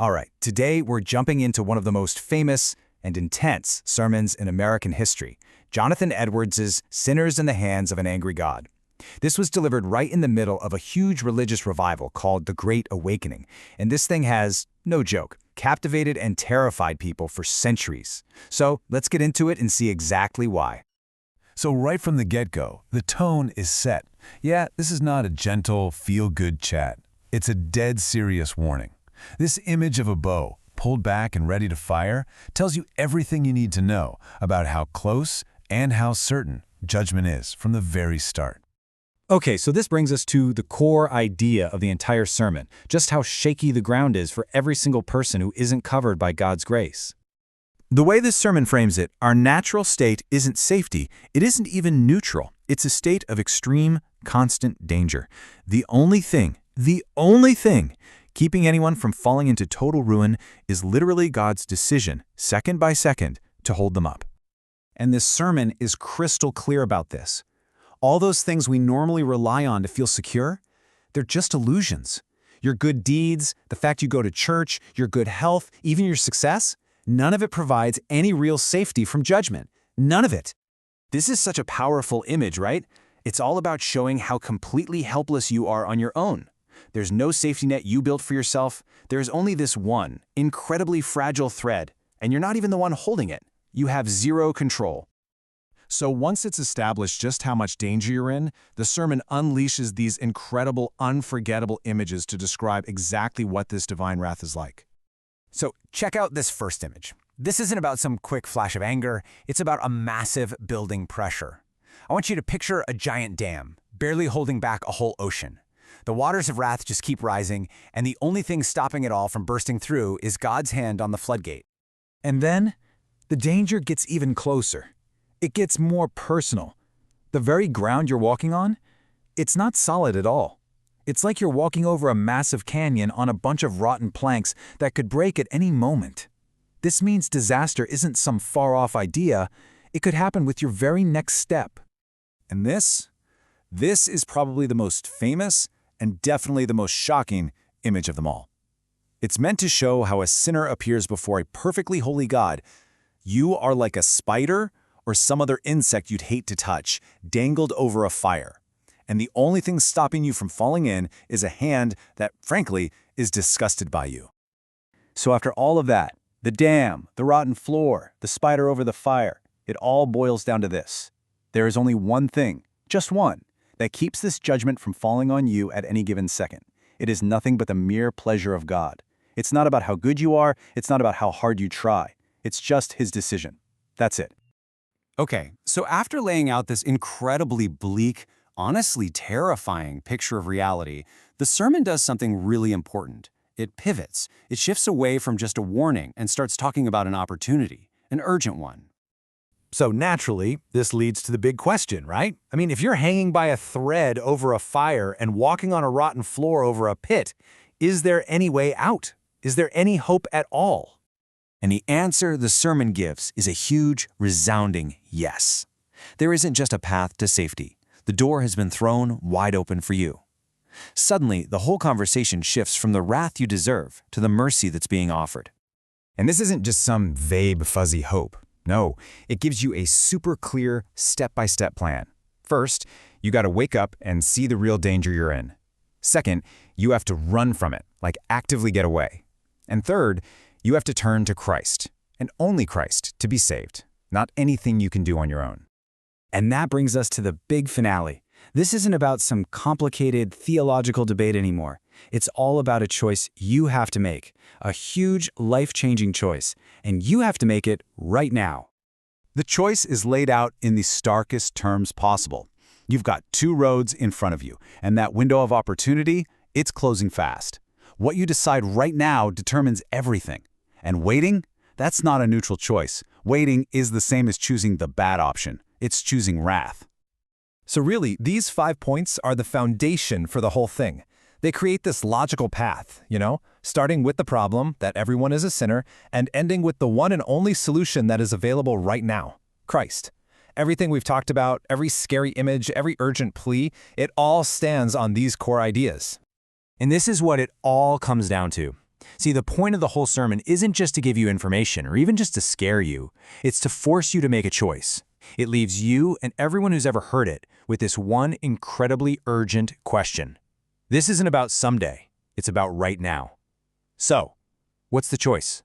All right, today we're jumping into one of the most famous and intense sermons in American history, Jonathan Edwards' Sinners in the Hands of an Angry God. This was delivered right in the middle of a huge religious revival called the Great Awakening, and this thing has, no joke, captivated and terrified people for centuries. So let's get into it and see exactly why. So right from the get-go, the tone is set. Yeah, this is not a gentle, feel-good chat. It's a dead serious warning. This image of a bow, pulled back and ready to fire, tells you everything you need to know about how close and how certain judgment is from the very start. Okay, so this brings us to the core idea of the entire sermon, just how shaky the ground is for every single person who isn't covered by God's grace. The way this sermon frames it, our natural state isn't safety, it isn't even neutral. It's a state of extreme, constant danger. The only thing keeping anyone from falling into total ruin is literally God's decision, second by second, to hold them up. And this sermon is crystal clear about this. All those things we normally rely on to feel secure, they're just illusions. Your good deeds, the fact you go to church, your good health, even your success, none of it provides any real safety from judgment. None of it. This is such a powerful image, right? It's all about showing how completely helpless you are on your own. There's no safety net you built for yourself. There's only this one, incredibly fragile thread, and you're not even the one holding it. You have zero control. So once it's established just how much danger you're in, the sermon unleashes these incredible, unforgettable images to describe exactly what this divine wrath is like. So check out this first image. This isn't about some quick flash of anger. It's about a massive building pressure. I want you to picture a giant dam, barely holding back a whole ocean. The waters of wrath just keep rising, and the only thing stopping it all from bursting through is God's hand on the floodgate. And then, the danger gets even closer. It gets more personal. The very ground you're walking on, it's not solid at all. It's like you're walking over a massive canyon on a bunch of rotten planks that could break at any moment. This means disaster isn't some far-off idea. It could happen with your very next step. And this is probably the most famous and definitely the most shocking image of them all. It's meant to show how a sinner appears before a perfectly holy God. You are like a spider or some other insect you'd hate to touch, dangled over a fire. And the only thing stopping you from falling in is a hand that, frankly, is disgusted by you. So after all of that, the dam, the rotten floor, the spider over the fire, it all boils down to this. There is only one thing, just one, that keeps this judgment from falling on you at any given second. It is nothing but the mere pleasure of God. It's not about how good you are. It's not about how hard you try. It's just His decision. That's it. Okay, so after laying out this incredibly bleak, honestly terrifying picture of reality, the sermon does something really important. It pivots. It shifts away from just a warning and starts talking about an opportunity, an urgent one. So naturally, this leads to the big question, right? I mean, if you're hanging by a thread over a fire and walking on a rotten floor over a pit, is there any way out? Is there any hope at all? And the answer the sermon gives is a huge, resounding yes. There isn't just a path to safety. The door has been thrown wide open for you. Suddenly, the whole conversation shifts from the wrath you deserve to the mercy that's being offered. And this isn't just some vague, fuzzy hope. No, it gives you a super clear, step-by-step plan. First, you got to wake up and see the real danger you're in. Second, you have to run from it, like actively get away. And third, you have to turn to Christ, and only Christ, to be saved, not anything you can do on your own. And that brings us to the big finale. This isn't about some complicated theological debate anymore. It's all about a choice you have to make, a huge, life-changing choice, and you have to make it right now. The choice is laid out in the starkest terms possible. You've got two roads in front of you, and that window of opportunity, it's closing fast. What you decide right now determines everything. And waiting? That's not a neutral choice. Waiting is the same as choosing the bad option. It's choosing wrath. So really, these 5 points are the foundation for the whole thing. They create this logical path, starting with the problem that everyone is a sinner and ending with the one and only solution that is available right now, Christ. Everything we've talked about, every scary image, every urgent plea, it all stands on these core ideas. And this is what it all comes down to. See, the point of the whole sermon isn't just to give you information or even just to scare you. It's to force you to make a choice. It leaves you and everyone who's ever heard it with this one incredibly urgent question. This isn't about someday. It's about right now. So, what's the choice?